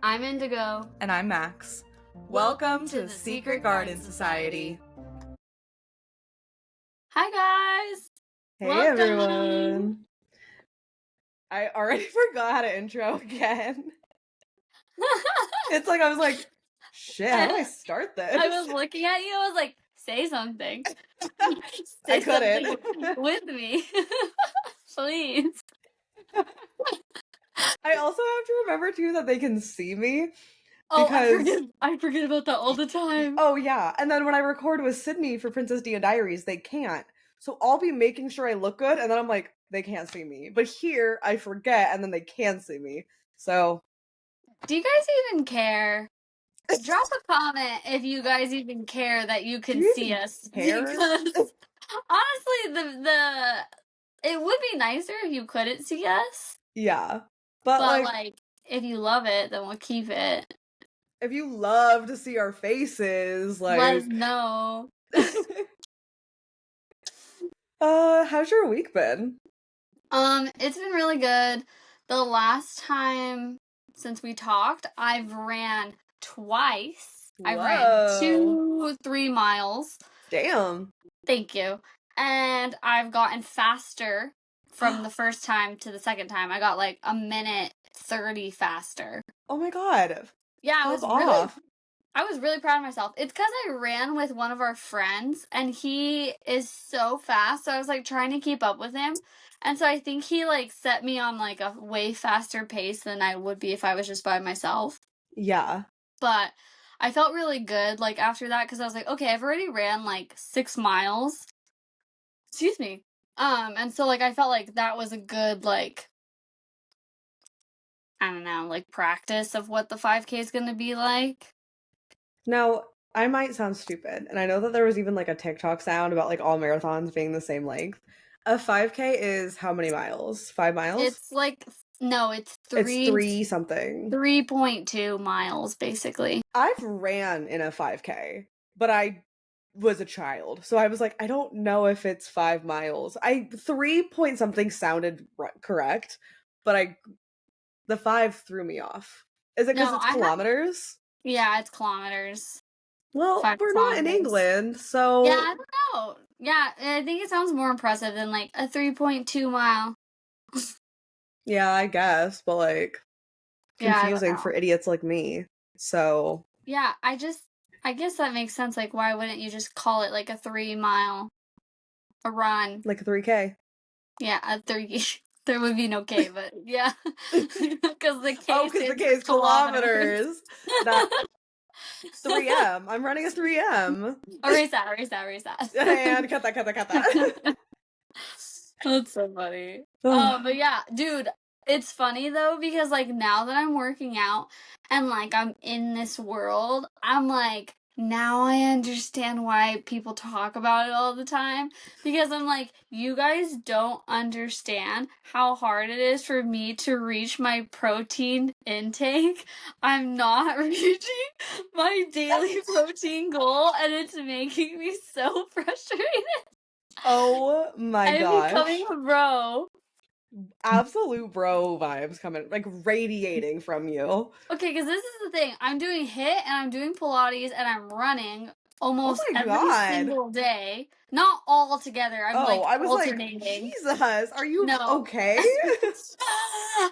I'm Indigo. And I'm Max. Welcome to the Secret Garden Society. Hi, guys. Hey, Welcome. everyone. I already forgot how to intro again. It's like, I was like, shit, how do I start this? I was looking at you. I was like, say something. I couldn't. Something with me. Please. I also have to remember, too, that they can see me. Oh, Because... I forget about that all the time. Oh, yeah. And then when I record with Sydney for Princess Dia Diaries, they can't. So I'll be making sure I look good, and then I'm like, they can't see me. But here, I forget, and then they can see me. So... Do you guys even care? Drop a comment if you guys even care that you can see us. Care? Because honestly, it would be nicer if you couldn't see us. Yeah. But like, if you love it, then we'll keep it. If you love to see our faces, like... Let us know. How's your week been? It's been really good. The last time since we talked, I've ran twice. Whoa. I ran 2-3 miles. Damn. Thank you. And I've gotten faster from the first time to the second time. I got like a minute 30 faster. Oh my god. Yeah, I was really proud of myself. It's because I ran with one of our friends, and he is so fast, so I was, like, trying to keep up with him. And so I think he, like, set me on, like, a way faster pace than I would be if I was just by myself. Yeah. But I felt really good, like, after that, because I was like, okay, I've already ran, like, 6 miles. Excuse me. And so, like, I felt like that was a good, like, I don't know, like, practice of what the 5K is gonna be like. Now, I might sound stupid, and I know that there was even, like, a TikTok sound about, like, all marathons being the same length. A 5K is how many miles? 5 miles? It's, like, no, it's 3 something. 3.2 miles, basically. I've ran in a 5K, but I was a child, so I was like, I don't know if it's 5 miles. 3 point something sounded correct, but the 5 threw me off. Is it because it's kilometers? Yeah, it's kilometers. Well, we're not in England, so... Yeah, I don't know. Yeah, I think it sounds more impressive than, like, a 3.2 mile. Yeah, I guess, but, like, confusing for idiots like me, so... Yeah, I guess that makes sense. Like, why wouldn't you just call it, like, a 3 mile, a run? Like a 3K. Yeah, a 3... There would be no K, but yeah. Because the K is kilometers. That 3M. I'm running a 3M. Erase that. And cut that. That's so funny. But yeah, dude, it's funny though, because like now that I'm working out and like I'm in this world, I'm like, now I understand why people talk about it all the time. Because I'm like, you guys don't understand how hard it is for me to reach my protein intake. I'm not reaching my daily protein goal, and it's making me so frustrated. Oh my gosh. I'm becoming a bro. Absolute bro vibes coming, like, radiating from you. Okay, because this is the thing. I'm doing HIIT, and I'm doing Pilates, and I'm running almost every single day. Not all together. I'm I was alternating. Like, Jesus, are you okay? Yeah,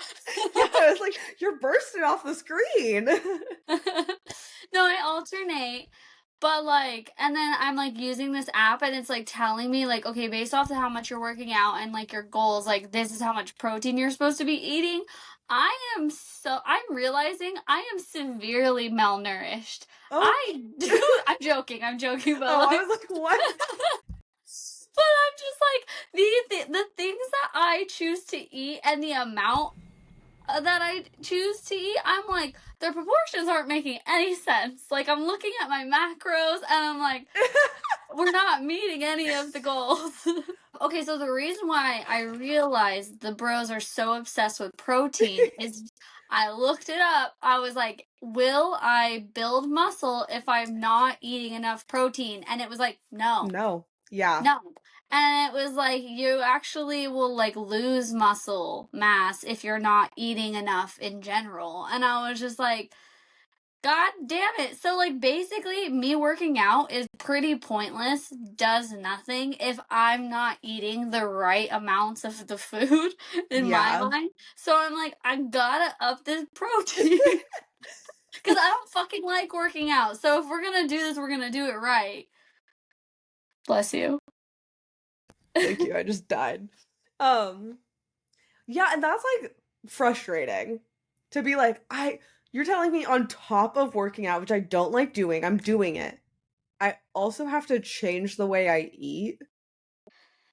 I was like, you're bursting off the screen. No, I alternate. But, like, and then I'm, like, using this app, and it's, like, telling me, like, okay, based off of how much you're working out and, like, your goals, like, this is how much protein you're supposed to be eating. I'm realizing I am severely malnourished. I'm joking, but, I was like, what? But I'm just, like, the things that I choose to eat and the amount that I choose to eat, I'm like, the proportions aren't making any sense. Like, I'm looking at my macros, and I'm like, we're not meeting any of the goals. Okay, so the reason why I realized the bros are so obsessed with protein is I looked it up. I was like, will I build muscle if I'm not eating enough protein? And it was like, no. No. Yeah. No. And it was like, you actually will like lose muscle mass if you're not eating enough in general. And I was just like, God damn it. So, like, basically, me working out is pretty pointless, does nothing if I'm not eating the right amounts of the food in my Yeah. mind. So, I'm like, I gotta up this protein. Because I don't fucking like working out. So, if we're gonna do this, we're gonna do it right. Bless you. Thank you. I just died. Um, yeah, and that's like frustrating to be like, you're telling me on top of working out, which I don't like doing, I'm doing it. I also have to change the way I eat.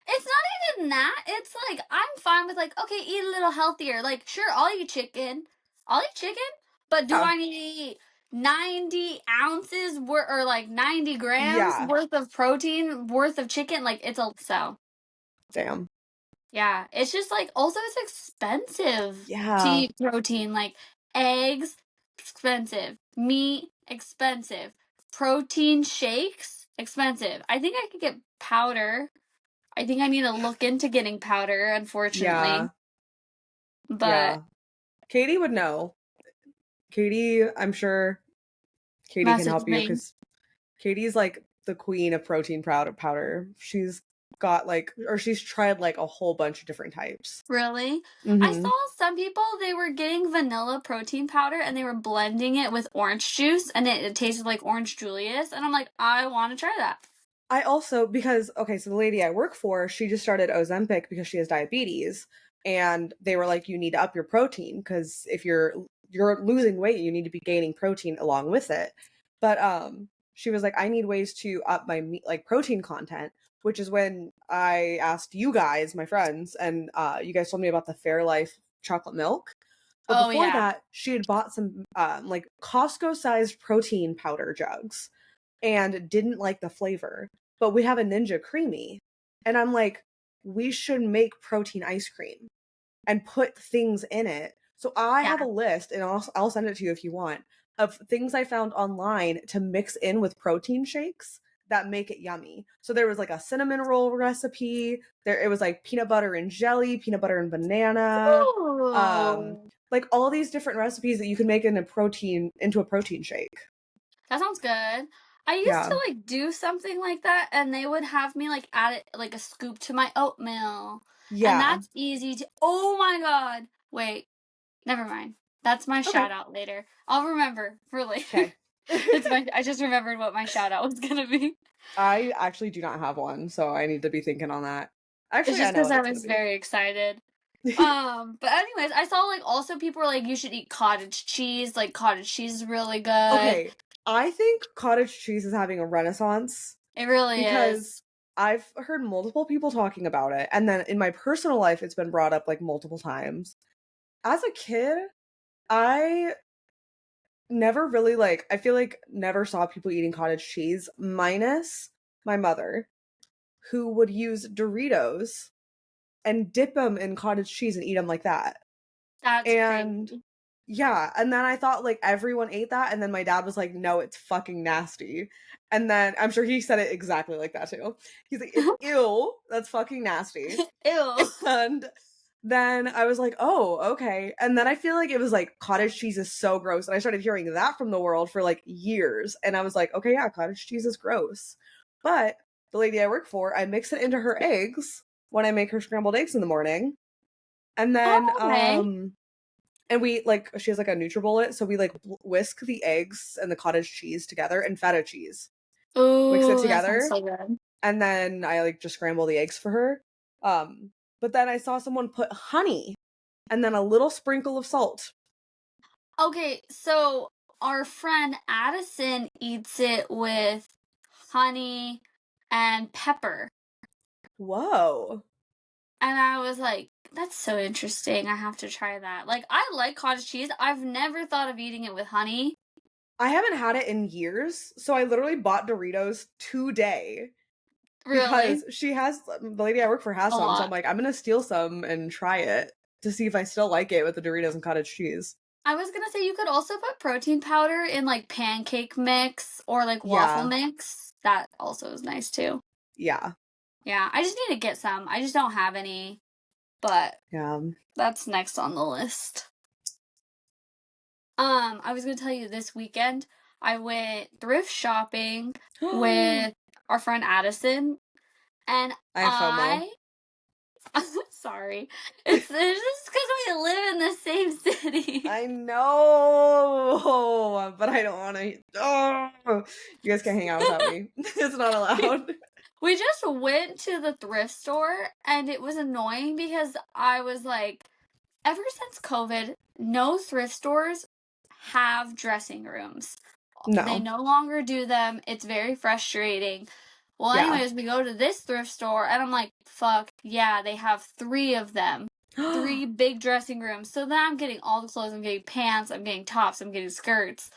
It's not even that. It's like, I'm fine with, like, okay, eat a little healthier. Like, sure, I'll eat chicken. I'll eat chicken, but do Yeah. I need to eat 90 ounces worth, or like 90 grams Yeah. worth of protein worth of chicken? Like, it's a, so, Damn. yeah. It's just like, also, it's expensive to Yeah. eat protein. Like, eggs, expensive. Meat, expensive. Protein shakes, expensive. I think I could get powder. I think I need to look into getting powder, unfortunately. Yeah. But Yeah. Katie would know. Katie, I'm sure Katie can message help you me. because Katie's like the queen of protein powder. She's got like, or she's tried like a whole bunch of different types. Really? I Mm-hmm. saw some people, they were getting vanilla protein powder and they were blending it with orange juice and it tasted like orange Julius. And I'm like, I want to try that. I also, because okay, so the lady I work for, she just started Ozempic because she has diabetes, and they were like, you need to up your protein because if you're losing weight, you need to be gaining protein along with it. But she was like, I need ways to up my meat, like protein content, which is when I asked you guys, my friends, and you guys told me about the Fairlife chocolate milk. But Oh, before yeah. that, she had bought some like Costco sized protein powder jugs and didn't like the flavor. But we have a Ninja Creamy. And I'm like, we should make protein ice cream and put things in it. So I have a Yeah. list, and I'll send it to you if you want, of things I found online to mix in with protein shakes that make it yummy. So there was like a cinnamon roll recipe. There it was like peanut butter and jelly, peanut butter and banana, Ooh. like all these different recipes that you can make into a protein shake. That sounds good. I used Yeah. to like do something like that and they would have me like add it like a scoop to my oatmeal. And Yeah. that's easy to, oh my God. Wait. Never mind. That's my Okay. shout out later. I'll remember for later. Okay. It's my I just remembered what my shout out was gonna be. I actually do not have one, so I need to be thinking on that. It's Actually, I just know because what I it's gonna was be. very excited. But anyways, I saw like also people were like you should eat cottage cheese. Like cottage cheese is really good. Okay, I think cottage cheese is having a renaissance It really is. because I've heard multiple people talking about it, and then in my personal life, it's been brought up like multiple times. As a kid, I never really like, I feel like never saw people eating cottage cheese, minus my mother, who would use Doritos and dip them in cottage cheese and eat them like that. That's And crazy. yeah, and then I thought like everyone ate that, and then my dad was like, "No, it's fucking nasty." And then I'm sure he said it exactly like that too. He's like, "It's ill. That's fucking nasty." Ew. And then I was like, "Oh, okay." And then I feel like it was like cottage cheese is so gross, and I started hearing that from the world for like years, and I was like, "Okay, yeah, cottage cheese is gross." But the lady I work for, I mix it into her eggs when I make her scrambled eggs in the morning, and then Oh, okay. and we like she has like a NutriBullet, so we like whisk the eggs and the cottage cheese together and feta cheese. Mix it Ooh, that sounds together, so good. and then I like just scramble the eggs for her. But then I saw someone put honey and then a little sprinkle of salt. Okay, so our friend Addison eats it with honey and pepper. Whoa. And I was like, that's so interesting. I have to try that. Like, I like cottage cheese. I've never thought of eating it with honey. I haven't had it in years, so I literally bought Doritos today Really? because the lady I work for has A some, so I'm lot. like, I'm gonna steal some and try it to see if I still like it with the Doritos and cottage cheese. I was gonna say you could also put protein powder in like pancake mix or like waffle Yeah, mix. That also is nice too. yeah. Yeah, I just need to get some. I just don't have any, but Yeah. that's next on the list. I was gonna tell you this weekend I went thrift shopping with our friend Addison, and I have FOMO. sorry, it's just because we live in the same city. I know, but I don't want to. Oh, you guys can't hang out without me. It's not allowed. We just went to the thrift store, and it was annoying because I was like, ever since COVID, no thrift stores have dressing rooms. They No. no longer do them. It's very frustrating. Well, Yeah. anyways, we go to this thrift store, and I'm like, fuck, yeah, they have 3 of them. 3 big dressing rooms. So then I'm getting all the clothes. I'm getting pants, I'm getting tops, I'm getting skirts.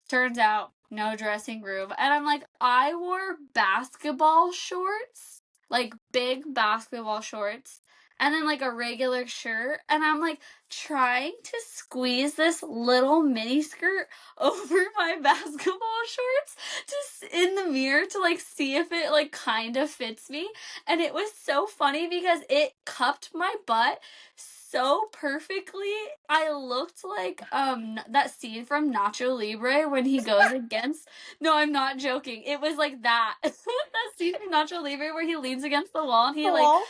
Turns out, no dressing room. And I'm like, I wore basketball shorts, like big basketball shorts, and then like a regular shirt. And I'm like trying to squeeze this little mini skirt over my basketball shorts just in the mirror to like see if it like kind of fits me. And it was so funny because it cupped my butt so perfectly. I looked like that scene from Nacho Libre when he goes against. No, I'm not joking. It was like that. That scene from Nacho Libre where he leans against the wall and he The like wall.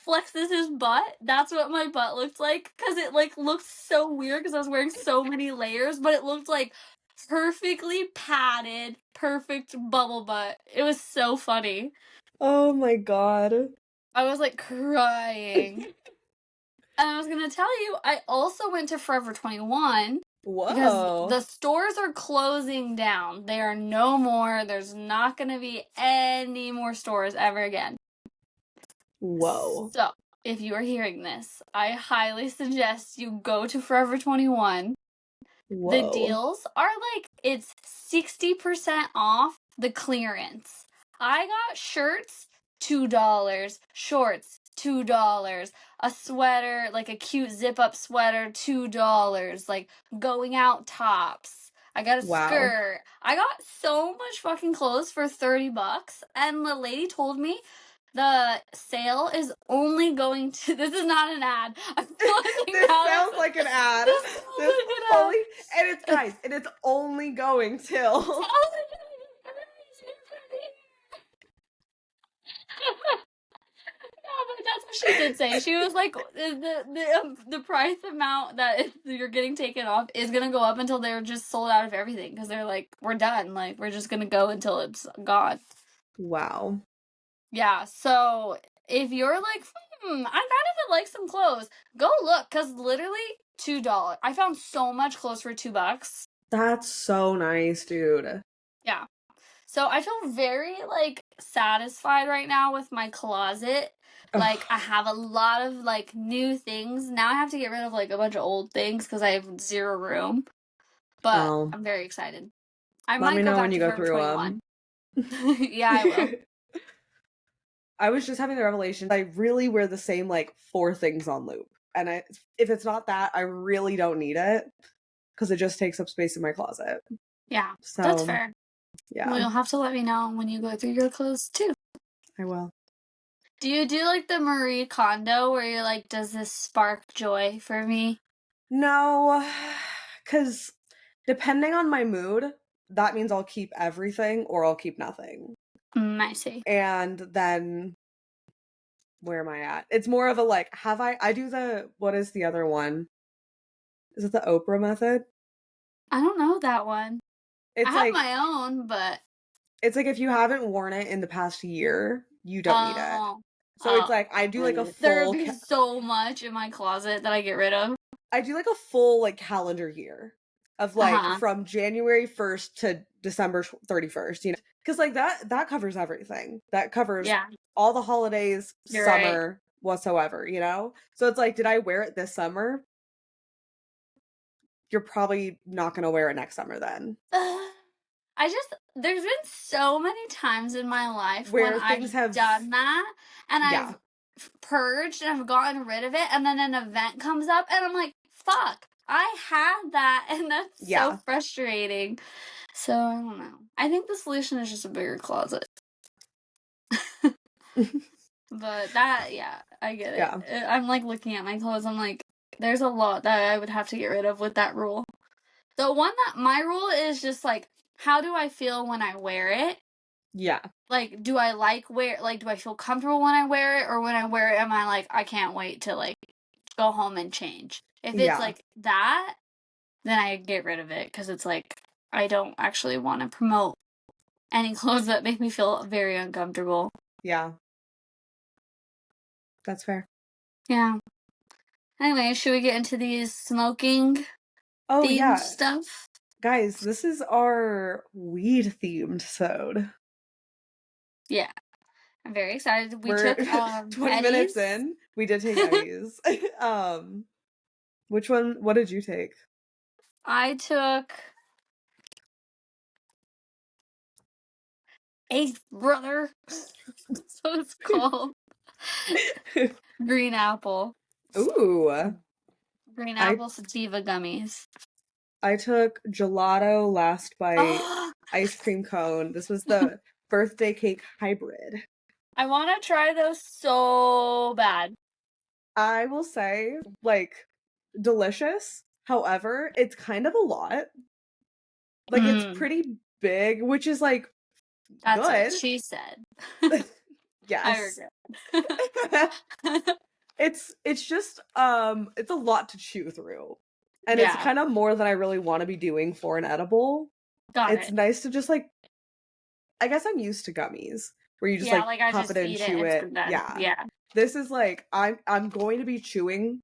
flexes his butt. That's what my butt looked like because it like looked so weird because I was wearing so many layers, but it looked like perfectly padded, perfect bubble butt. It was so funny. Oh my god. I was like crying. And I was gonna tell you, I also went to Forever 21 because Whoa. the stores are closing down. They are no more. There's not gonna be any more stores ever again. Whoa. So, if you are hearing this, I highly suggest you go to Forever 21. The Whoa. deals are like, it's 60% off the clearance. I got shirts, $2, shorts, $2, a sweater, like a cute zip up sweater, $2, like going out tops. I got a Wow. skirt. I got so much fucking clothes for $30, and the lady told me the sale is only going to. This is not an ad. I'm closing This now. sounds like an ad. This sounds This like an ad. fully, and it's guys, and it's only going till. But that's what she did say. She was like, the price amount that you're getting taken off is gonna go up until they're just sold out of everything because they're like, we're done. Like, we're just gonna go until it's gone. Wow. Yeah. So if you're like, I kind of would like some clothes, go look because literally $2. I found so much clothes for $2. That's so nice, dude. Yeah. So I feel very like satisfied right now with my closet. Like I Ugh. have a lot of like new things. Now I have to get rid of like a bunch of old things because I have 0 room. But Oh, I'm very excited. I let me might go know when back you to go Forever through 21. Yeah, I will. I was just having the revelation I really wear the same like 4 things on loop. And if it's not that, I really don't need it because it just takes up space in my closet. Yeah, that's So, fair. Well, yeah, you'll have to let me know when you go through your clothes too. I will. Do you do like the Marie Kondo where you're like, does this spark joy for me? No, because depending on my mood, that means I'll keep everything or I'll keep nothing. I see. And then where am I at? It's more of a like, I do what is the other one? Is it the Oprah method? I don't know that one. I It's have like, my own, but it's like if you haven't worn it in the past year, you don't need it. oh, So it's like, I do like a there would full, be so much in my closet that I get rid of. I do like a full like calendar year of like Uh-huh. from January 1st to December 31st, Cuz like that covers everything. That covers Yeah, all the holidays, you're right. summer, whatsoever. So it's like did I wear it this summer? You're probably not going to wear it next summer then. There's been so many times in my life when Where things I've have done that and yeah. I've purged and I've gotten rid of it, and then an event comes up and I'm like, fuck, I had that, and that's so Yeah. frustrating. So I don't know. I think the solution is just a bigger closet. But that, yeah, I get it. Yeah. I'm like looking at my clothes. I'm like, there's a lot that I would have to get rid of with that rule. The one that my rule is just like, how do I feel when I wear it? Yeah. Like, do I do I feel comfortable when I wear it? Or when I wear it, am I like, I can't wait to like go home and change? If it's Yeah. like that, then I get rid of it because it's like, I don't actually want to promote any clothes that make me feel very uncomfortable. Yeah. That's fair. Yeah. Anyway, should we get into these smoking Oh, themed yeah. stuff? Guys, this is our weed themed sode. Yeah. I'm very excited. We We're took 20 minutes Eddie's. in. We did take Eddie's. Which one? What did you take? I took Eighth Brother. That's what it's called. Green apple. Ooh. Green I apple sativa gummies. I took gelato last bite Oh, ice cream cone. This was the birthday cake hybrid. I want to try those so bad. I will say, like, delicious. However, it's kind of a lot. Like, it's pretty big, which is like That's what good. she said. I Yes. regret. It's just it's a lot to chew through. And it's Yeah, kind of more than I really want to be doing for an edible. got It's it. nice to just like I guess I'm used to gummies where you just Yeah, like like I pop just it in, eat it chew and it. I'm done. Yeah. Yeah. This is like I'm going to be chewing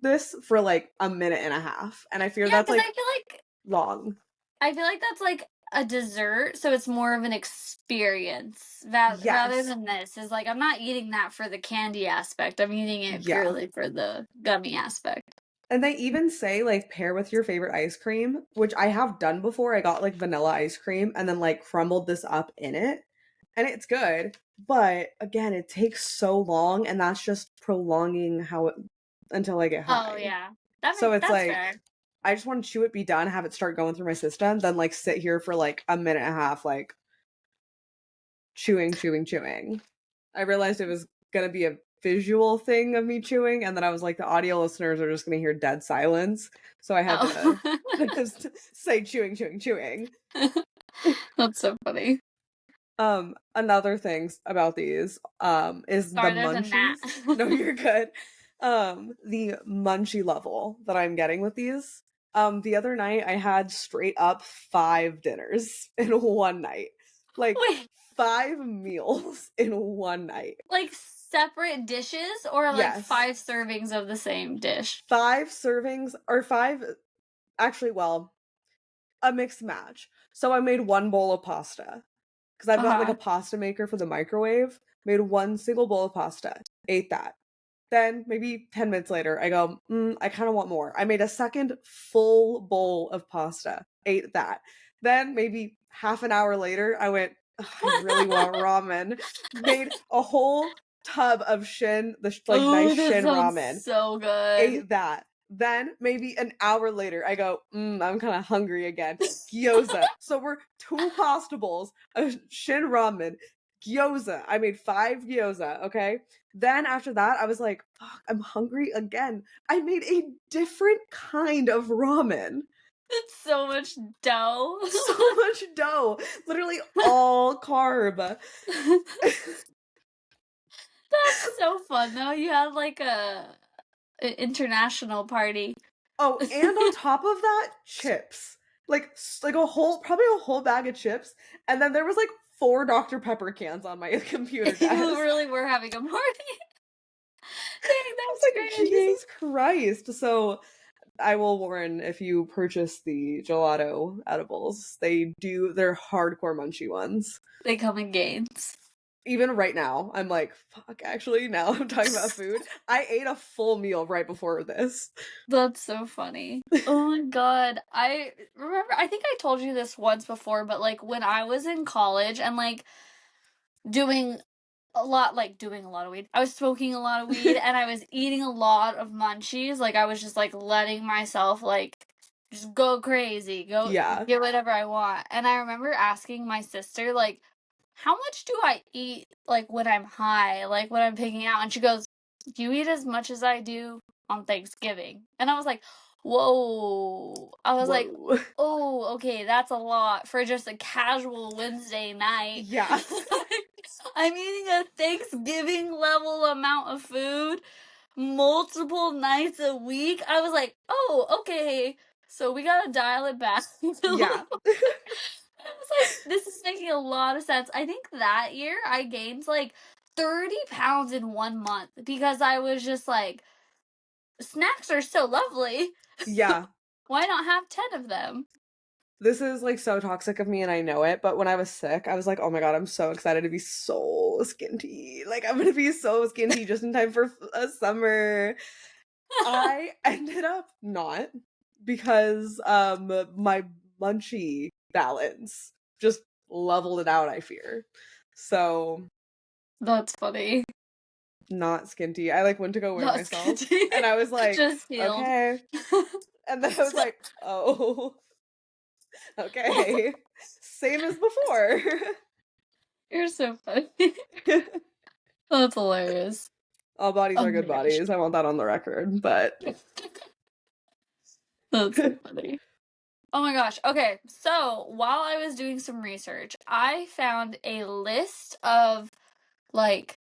this for like a minute and a half. And I fear Yeah, that's because like long. I feel like that's like a dessert, so it's more of an experience that rather Yes. than this is like I'm not eating that for the candy aspect. I'm eating it Yeah. purely for the gummy aspect. And they even say like pair with your favorite ice cream, which I have done before. I got like vanilla ice cream and then like crumbled this up in it. And it's good. But again, it takes so long and that's just prolonging how it until I get Oh high. yeah, So it's that's like fair. I just want to chew it, be done, have it start going through my system, then like sit here for like a minute and a half, like chewing, chewing, chewing. I realized it was gonna be a visual thing of me chewing, and then I was like, the audio listeners are just gonna hear dead silence. So I had to Oh, just say chewing, chewing, chewing. that's so funny. Another things about these, is the Sorry, there's a gnat. munchies. No, you're good. The munchie level that I'm getting with these. The other night I had straight up 5 dinners in one night. Like Wait, 5 meals in one night. like separate dishes or like Yes. 5 servings of the same dish? 5 servings or 5 actually, well, a mixed match. So I made 1 bowl of pasta because I've got like a Uh-huh. pasta maker for the microwave. Made 1 single bowl of pasta. Ate that. Then maybe 10 minutes later, I go, I kind of want more. I made a second full bowl of pasta. Ate that. Then maybe half an hour later, I went, I really want ramen. Made a whole tub of like nice Oh, that shin sounds ramen. so good. Ate that. Then maybe an hour later, I go, I'm kind of hungry again. Gyoza. So we're 2 pasta bowls, a shin ramen, gyoza. I made 5 gyoza, okay? Then after that, I was like, fuck, I'm hungry again. I made a different kind of ramen. It's so much dough. So much dough. Literally all carb. That's so fun though. You had like a international party. Oh, and on top of that, chips. Like a whole probably a whole bag of chips, and then there was like 4 Dr. Pepper cans on my computer You desk. really were having a party. Dang, I was that's like, crazy. Jesus Christ. So I will warn if you purchase the gelato edibles, they're hardcore munchy ones. They come in gains. Even right now, I'm like, fuck, actually, now I'm talking about food. I ate a full meal right before this. That's so funny. Oh my god. I remember, I think I told you this once before, but like when I was in college and like doing doing a lot of weed. I was smoking a lot of weed and I was eating a lot of munchies. Like I was just like letting myself like just go crazy, go Yeah. get whatever I want. And I remember asking my sister like how much do I eat, like, when I'm high, like, when I'm picking out? And she goes, you eat as much as I do on Thanksgiving. And I was like, whoa. I was like, Whoa. oh, okay, that's a lot for just a casual Wednesday night. Yeah. I'm eating a Thanksgiving level amount of food multiple nights a week. I was like, oh, okay. So we gotta dial it back. Yeah. I was like, this is making a lot of sense. I think that year I gained like 30 pounds in 1 month because I was just like, snacks are so lovely. Yeah. Why not have 10 of them? This is like so toxic of me and I know it, but when I was sick, I was like, oh my God, I'm so excited to be so skinty. Like, I'm gonna be so skinty just in time for a summer. I ended up not because my munchy balance just leveled it out, I fear. So That's funny. not skinty. I like went to go weigh Not myself skinty. and I was like, Just healed. okay. And then I was like, oh, okay. Same as before. You're so funny. That's hilarious. All bodies Oh are good my gosh. bodies. I want that on the record, but That's so funny. Oh my gosh. Okay. So while I was doing some research, I found a list of like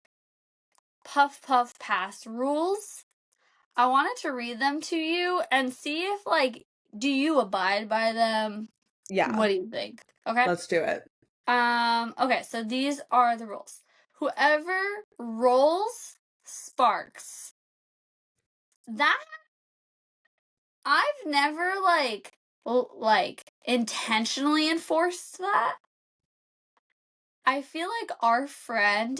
puff puff pass rules. I wanted to read them to you and see if like do you abide by them? yeah, What do you think? Okay. let's do it. Okay, so these are the rules. Whoever rolls sparks. That I've never like intentionally enforced that. I feel like our friend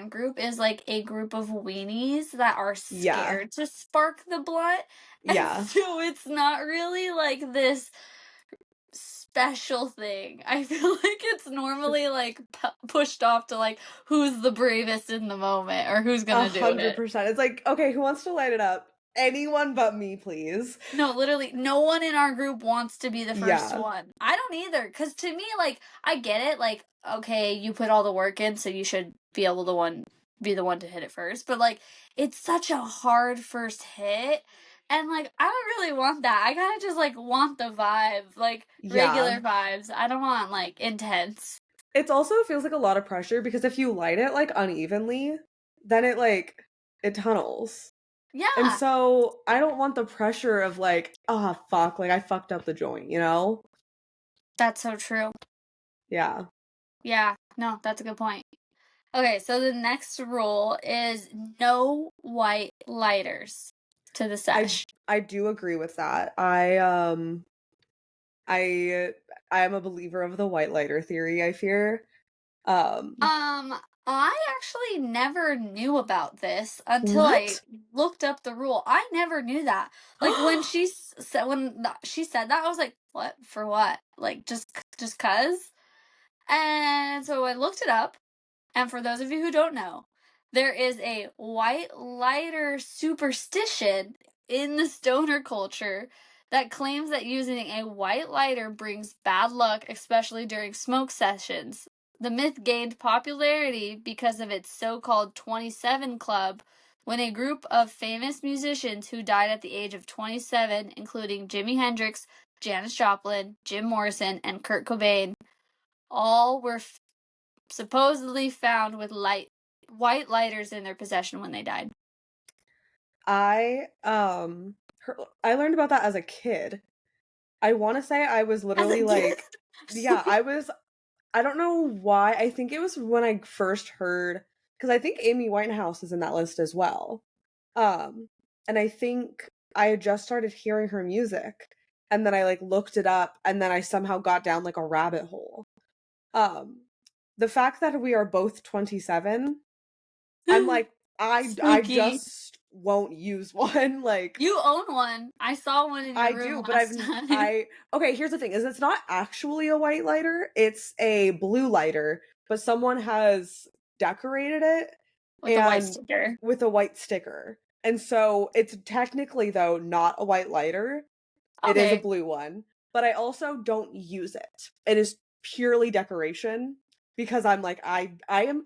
group is like a group of weenies that are Yeah. scared to spark the blunt. And Yeah. so it's not really like this special thing. I feel like it's normally like pushed off to like who's the bravest in the moment or who's gonna do it. 100%. It's like, okay, who wants to light it up? Anyone but me, please. No, literally, no one in our group wants to be the first Yeah. one. I don't either, because to me, like, I get it. Like, okay, you put all the work in, so you should be able to be the one to hit it first. But like, it's such a hard first hit, and like, I don't really want that. I kind of just like want the vibe, like Yeah. regular vibes. I don't want like intense. It also feels like a lot of pressure because if you light it like unevenly, then it tunnels. And Yeah, so I don't want the pressure of like, ah, oh, fuck, like I fucked up the joint, you know? that's so true. Yeah. Yeah, no, that's a good point. Okay, so the next rule is no white lighters to the I sesh. I do agree with that. I I am a believer of the white lighter theory, I fear. Um I actually never knew about this until I what? looked up the rule. I never knew that. Like when she said that, I was like, "What? For what? Like just 'cause?" And so I looked it up. And for those of you who don't know, there is a white lighter superstition in the stoner culture that claims that using a white lighter brings bad luck, especially during smoke sessions. The myth gained popularity because of its so called 27 Club, when a group of famous musicians who died at the age of 27, including Jimi Hendrix, Janis Joplin, Jim Morrison, and Kurt Cobain, all were supposedly found with white lighters in their possession when they died. I I learned about that as a kid. I want to say I was As literally a kid. like yeah, I don't know why. I think it was when I first heard cuz I think Amy Winehouse is in that list as well. Um and I think I had just started hearing her music and then I like looked it up and then I somehow got down like a rabbit hole. Um the fact that we are both 27, I'm like I Spooky. just won't use one like You own one. I saw one in I your room do, but last time. okay, here's the thing is it's not actually a white lighter, it's a blue lighter, but someone has decorated it With a white and sticker. with a white sticker. And so it's technically though not a white lighter. It is a Okay. blue one, but I also don't use it. It is purely decoration. because I'm like, I am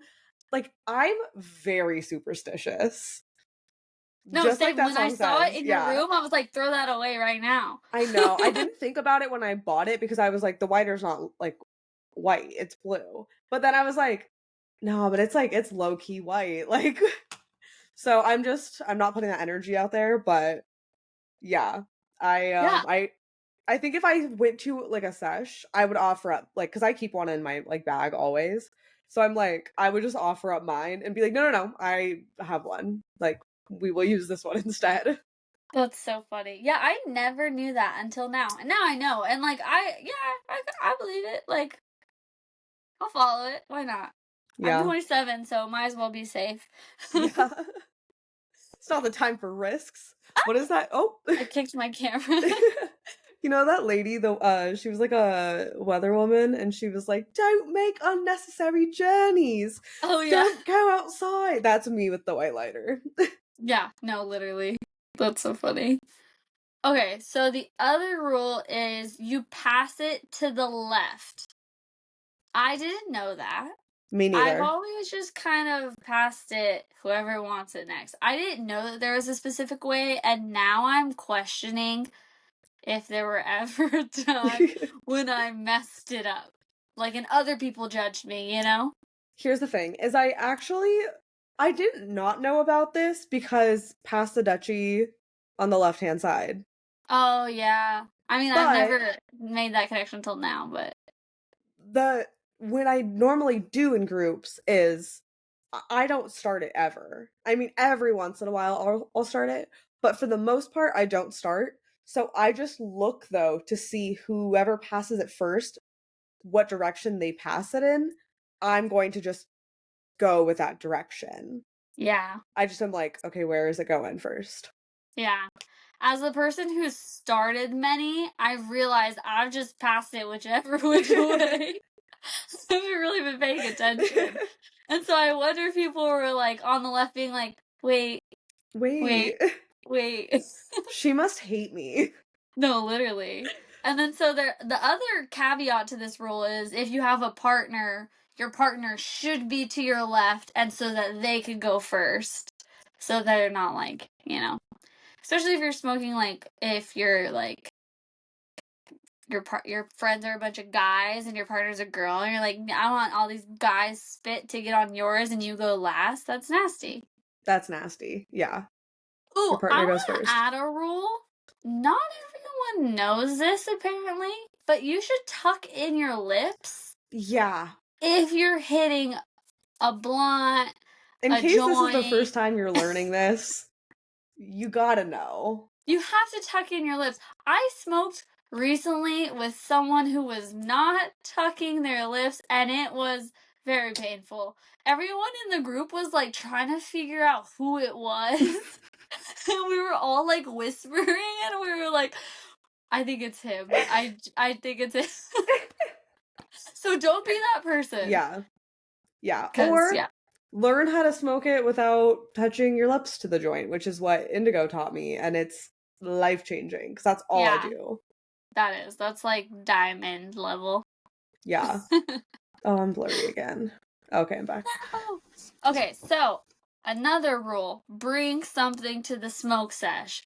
like, I'm very superstitious. No, Just like same. that When I song saw it says. in your Yeah. room, I was like, throw that away right now. I know. I didn't think about it when I bought it because I was like, the whiter's not like white, it's blue. But then I was like, no, but it's like it's low key white. Like so I'm not putting that energy out there, but yeah. I Yeah. I think if I went to like a sesh, I would offer up like cuz I keep one in my like bag always. So I'm like I would just offer up mine and be like, "No, no, no. I have one. Like we will use this one instead." That's so funny. Yeah, I never knew that until now. And now I know. And like I believe it. Like I'll follow it. Why not? I'm Yeah. 27, so might as well be safe. Yeah. It's not the time for risks. What is that? Oh. I kicked my camera. You know that lady, the she was like a weather woman and she was like, "Don't make unnecessary journeys. Oh yeah. Don't go outside." That's me with the white lighter. Yeah, no, literally. That's so funny. Okay, so the other rule is you pass it to the left. I didn't know that. Me I've neither. always just kind of passed it whoever wants it next. I didn't know that there was a specific way, and now I'm questioning if there were ever a time when I messed it up. Like, and other people judged me, you know? Here's the thing, is I did not know about this because past the duchy on the left-hand side. Oh, yeah. I mean, I've But never made that connection until now, but the when I normally do in groups is I don't start it ever. I mean, every once in a while I'll start it, but for the most part I don't start. So I just look though to see whoever passes it first, what direction they pass it in. I'm going to just go with that direction. yeah. I just am like, okay, where is it going first? Yeah. As a person who started many, I've realized I've just passed it whichever which way. I haven't really been paying attention. And so I wonder if people were like on the left being like, wait, wait, Wait, wait. she must hate me. No, literally. And then so the other caveat to this rule is if you have a partner, your partner should be to your left and so that they could go first. So they're not like, you know. Especially if you're smoking like if you're like your friends are a bunch of guys and your partner's a girl and you're like, I want all these guys spit to get on yours and you go last. That's nasty. That's nasty. Yeah. Your Ooh, I partner want goes to first. add a rule. Not everyone knows this apparently, but you should tuck in your lips Yeah. if you're hitting a blunt, In a case this is the joint. first time you're learning this, you gotta know. You have to tuck in your lips. I smoked recently with someone who was not tucking their lips, and it was very painful. Everyone in the group was like trying to figure out who it was. And we were all like whispering, and we were like, I think it's him. I think it's him. So don't be that person. Yeah. Yeah. Because, Or yeah. learn how to smoke it without touching your lips to the joint, which is what Indigo taught me. And it's life changing because that's all I Yeah, do. that is. That's like diamond level. Yeah. Oh, I'm blurry again. Okay, I'm back. Okay, so another rule, bring something to the smoke sesh.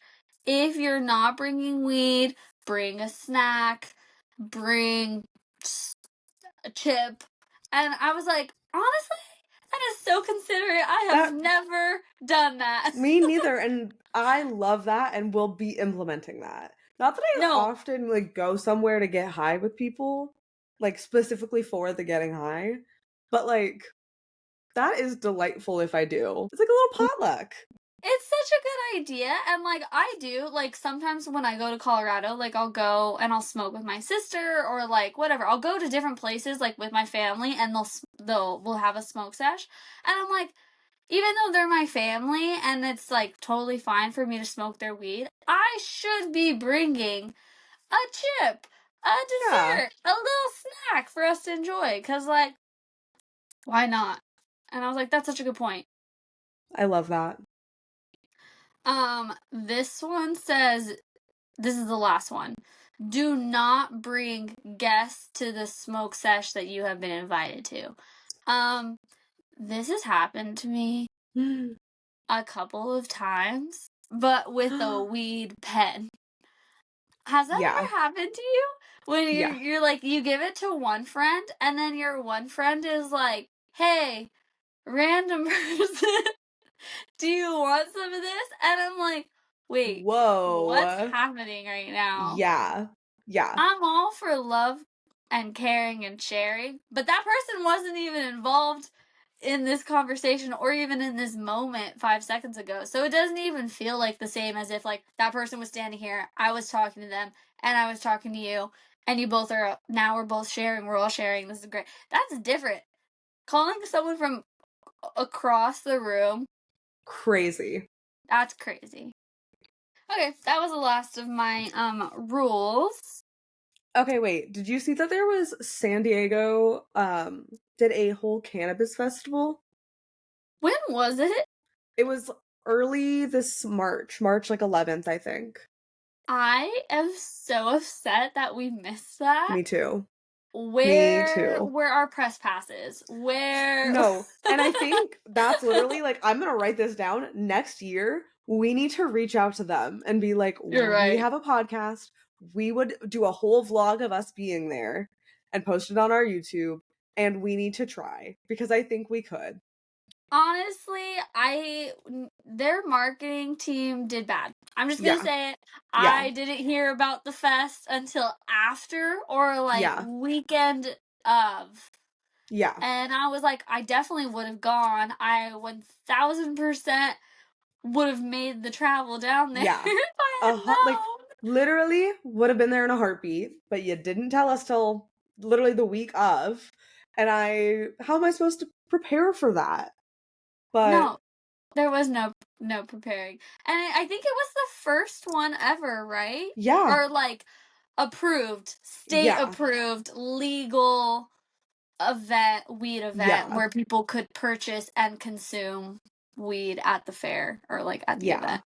If you're not bringing weed, bring a snack, bring a chip. And I was like, honestly, that is so considerate. I have That never done that. Me neither, and I love that and will be implementing that. Not that I No, often like go somewhere to get high with people, like specifically for the getting high, but like that is delightful if I do. It's like a little potluck. it's such a good idea. And like I do, like sometimes when I go to Colorado, like I'll go and I'll smoke with my sister or like whatever. I'll go to different places like with my family and we'll have a smoke sesh. And I'm like, even though they're my family and it's like totally fine for me to smoke their weed, I should be bringing a chip, a Yeah, dessert, a little snack for us to enjoy. Cause like, why not? And I was like, that's such a good point. I love that. This one says, this is the last one. do not bring guests to the smoke sesh that you have been invited to. This has happened to me a couple of times, but with a weed pen. Has that Yeah. ever happened to you? When Yeah. you're like, you give it to one friend, and then your one friend is like, hey, random person, do you want some of this? And I'm like, wait, what's Whoa. happening right now? Yeah. Yeah. I'm all for love and caring and sharing, but that person wasn't even involved in this conversation or even in this moment 5 seconds ago. So it doesn't even feel like the same as if like that person was standing here, I was talking to them, and I was talking to you, and you both are now we're both sharing, we're all sharing. This is great. That's different. Calling someone from across the room, Crazy. that's crazy. Okay, that was the last of my rules. Okay, wait. Did you see that there was San Diego did a whole cannabis festival? When was it? It was early this March like 11th, I think. I am so upset that we missed that. Me too. Me Where too. were our press passes? Where No. And I think that's literally like I'm going to write this down next year. We need to reach out to them and be like, You're we right. have a podcast. We would do a whole vlog of us being there and post it on our YouTube. And we need to try because I think we could. Honestly, their marketing team did bad. I'm just gonna Yeah. say it. Yeah. I didn't hear about the fest until after or like Yeah. weekend of. Yeah. And I was like, I definitely would have gone. I 1000% would have made the travel down there Yeah. if I had Like known. literally would have been there in a heartbeat, but you didn't tell us till literally the week of. And how am I supposed to prepare for that? But No, there was no preparing. And I think it was the first one ever, right? yeah. Or like approved, state Yeah. approved, legal weed event Yeah. where people could purchase and consume weed at the fair or like at the Yeah. event.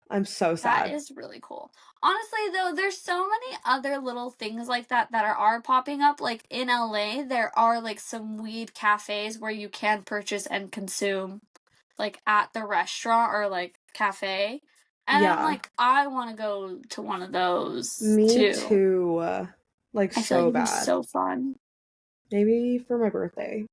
I'm so That sad. is really cool. Honestly, though, there's so many other little things like that that are popping up. Like in LA, there are like some weed cafes where you can purchase and consume, like at the restaurant or like cafe. And I'm Yeah. like, I want to go to one of those Me too. too. Like I feel like so it'd be bad. so fun. Maybe for my birthday.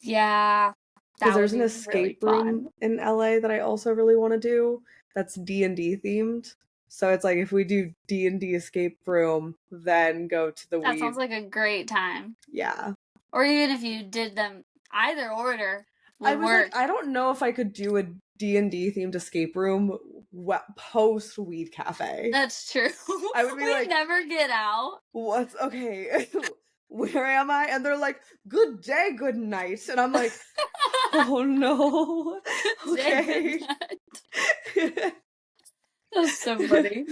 Yeah, Because that would there's an be really escape fun. room in LA that I also really want to do that's D&D themed. So it's like if we do D&D escape room, then go to the That weed. sounds like a great time. Yeah. Or even if you did them either order I would was like, work. I don't know if I could do a D&D themed escape room post weed cafe. That's true. I would be We like, never get out. what's okay? Where am I? And they're like, good day, good night. And I'm like, oh no. Good day, good Okay. night. That's so funny.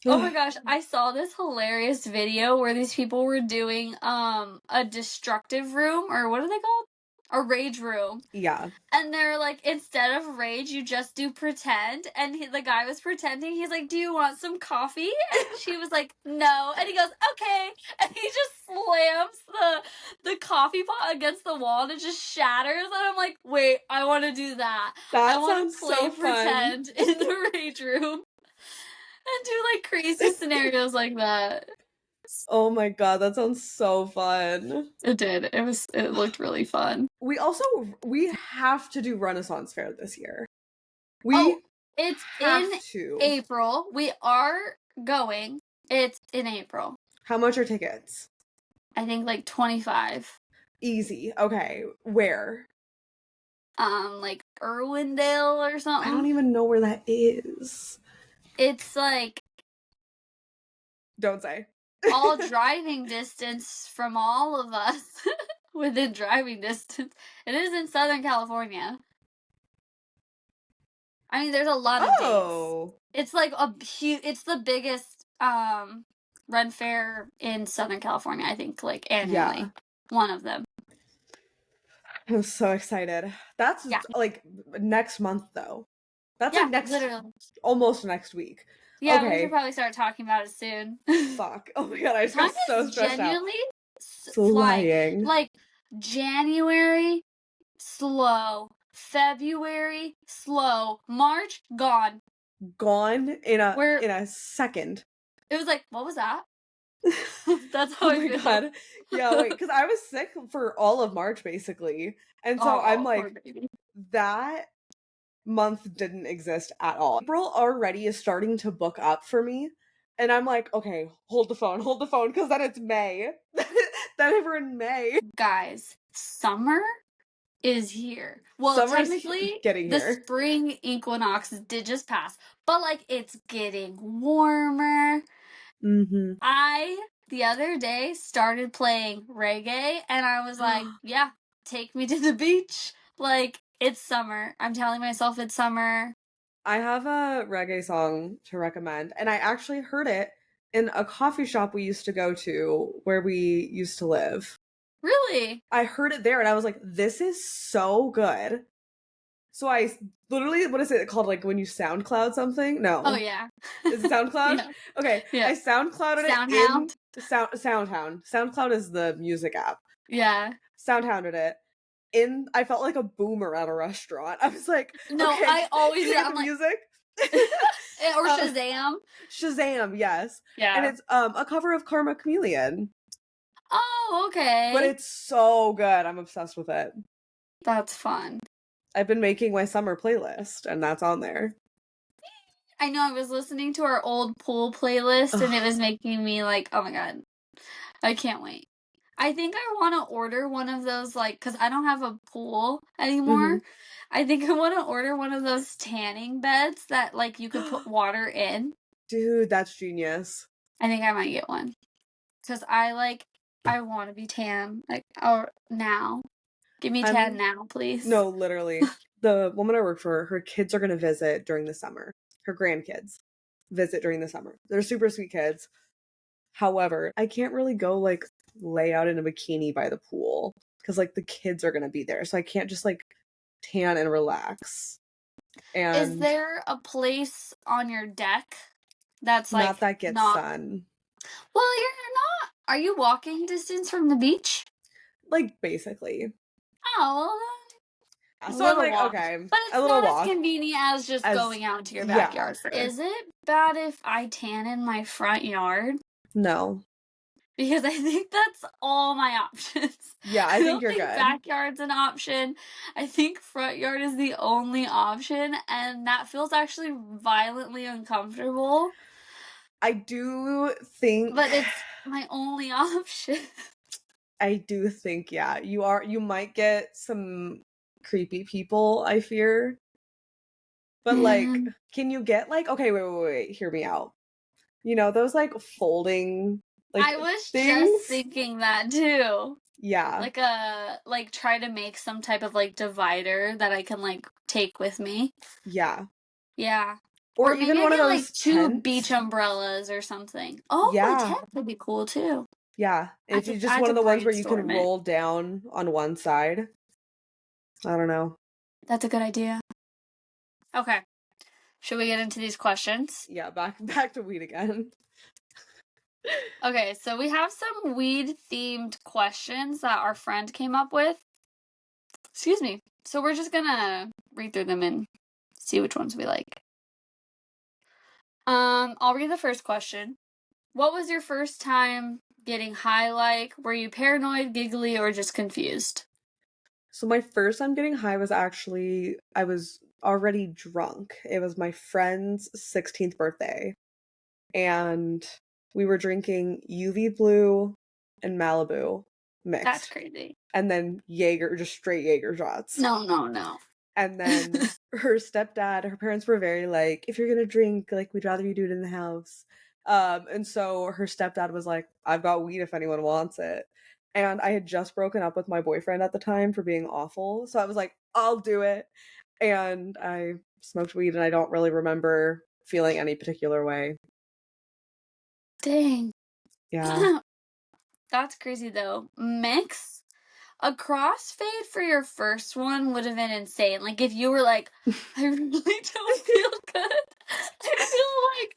Oh my gosh, I saw this hilarious video where these people were doing a destructive room, or what are they called? A rage room. Yeah. And they're like, instead of rage, you just do pretend. And the guy was pretending. He's like, do you want some coffee? And she was like, no. And he goes, okay. And he just slams the coffee pot against the wall and it just shatters. And I'm like, wait, I want to do that. I That want sounds to play so fun. pretend in the rage room and do like crazy scenarios like that. Oh my god, that sounds so fun. It did. It looked really fun. We have to do Renaissance Fair this year. Oh, We it's in have to. April. We are going. It's in April. How much are tickets? I think like 25. Easy. Okay. Where? Like Irwindale or I something. don't even know where that is. It's like Don't say. all driving distance from all of us. Within driving distance. It is in Southern California. I mean, there's a lot of days. It's like it's the biggest Ren Fair in Southern California, I think, like annually. Yeah. One of them. I'm so excited. That's Yeah. like next month though. That's Yeah, like next, literally. almost next week. Yeah, we should Okay. probably start talking about it soon. Fuck. Oh my god, I just Time got so is stressed out. genuinely flying. Flying. Like, January, slow. February, slow. March, gone. Gone in a We're, in a second. it was like, what was that? That's how Oh I my feel. god. Yeah, wait, because I was sick for all of March basically. And so I'm Oh, poor like, baby. that month didn't exist at all. April already is starting to book up for me. And I'm like, okay, hold the phone, because then it's May. Then we're in May. Guys, summer is here. Well, Summer's technically, getting the here. spring equinox did just pass, but like it's getting warmer. Mm-hmm. The other day started playing reggae and I was like, yeah, take me to the beach. Like, it's summer. I'm telling myself it's summer. I have a reggae song to recommend, and I actually heard it in a coffee shop we used to go to where we used to live. Really? I heard it there and I was like, this is so good. So I literally, what is it called? Like when you SoundCloud something? Oh, No. yeah. Is it SoundCloud? Yeah. Okay. Yeah. I SoundClouded it in Soundhound? Soundhound. SoundCloud is the music app. Yeah. Soundhounded it. I felt like a boomer at a restaurant. I was like, No, okay, I always can do. I get I'm the like, music? or uh, Shazam. Shazam, yes. And Yeah. it's a cover of Karma Chameleon. Oh, But okay. it's so good. I'm obsessed with it. That's fun. I've been making my summer playlist and that's on there. I know I was listening to our old pool playlist and it Ugh. was making me like, oh my god, I can't wait. I think I want to order one of those, like, because I don't have a pool Mhm. anymore. I think I want to order one of those tanning beds that, like, you could put water in. Dude, that's genius. I think I might get one. Because I want to be tan. Like, or now. Give me tan I'm now, please. No, literally. The woman I work for, her kids are going to visit during the summer. Her grandkids visit during the summer. They're super sweet kids. However, I can't really go like lay out in a bikini by the pool because like the kids are going to be there. So I can't just like tan and relax. Is And there a place on your deck that's, not like, that gets not. sun. Well, you're not. Are you walking distance from the beach? Like basically. Oh, Yeah, well, so I'm little like, walk. okay, But a it's little not as walk convenient as just as going out into your yeah, backyard. sure. Is it bad if I tan in my front yard? No. Because I think that's all my options. Yeah, I I think don't you're think good. backyard's an option. I think front yard is the only option, and that feels actually violently uncomfortable. I do think But it's my only option. yeah, you might get some creepy people, I fear. But like, Man, can you get like okay, wait, hear me out. You know, those like folding like I was just things? thinking that too. Yeah. Like try to make some type of like divider that I can like take with me. Yeah. Yeah. Or Or maybe even I one of get like those two beach tents. umbrellas or something. Oh, a Yeah. tent would be cool too. Yeah. If you I just had one to of the ones where you can brainstorm it. roll down on one side. I don't know. That's a good idea. Okay. Should we get into these questions? Yeah, back to weed again. Okay, so we have some weed themed questions that our friend came up with. Excuse me. So we're just gonna read through them and see which ones we like. I'll read the first question. What was your first time getting high like? Were you paranoid, giggly, or just confused? So my first time getting high was actually I was already drunk. It was my friend's 16th birthday and we were drinking UV blue and Malibu That's mixed crazy. and then Jaeger, just straight Jaeger shots. No, no, no. And then her stepdad, her parents were very like, if you're gonna drink, like we'd rather you do it in the house. And so her stepdad was like, I've got weed if anyone wants it. And I had just broken up with my boyfriend at the time for being awful. So I was like, I'll do it. And I smoked weed and I don't really remember feeling any particular way. Dang. Yeah. That's crazy though. Mix? a crossfade for your first one would have been insane. Like, if you were like, I really don't feel good. I feel like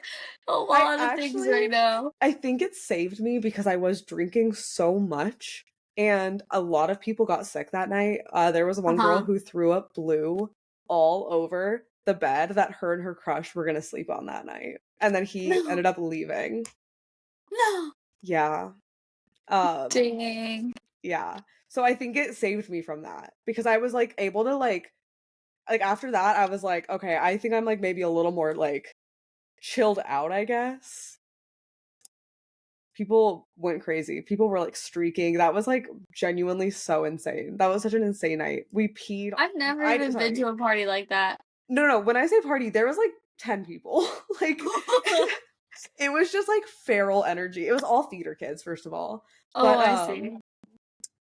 a lot of things right now. I think it saved me because I was drinking so much and a lot of people got sick that night. There was one girl who threw up blue all over the bed that her and her crush were gonna sleep on that night. And then he ended up leaving. No. Yeah. Dang. Yeah. So I think it saved me from that because I was like able to like after that I was like, okay, I think I'm like maybe a little more like chilled out, I guess. People went crazy. People were like streaking. That was like genuinely so insane. That was such an insane night. We peed. I've never even been to a party like that. No. When I say party, there was like 10 people. Like it was just like feral energy. It was all theater kids, first of all. Oh, but, I see.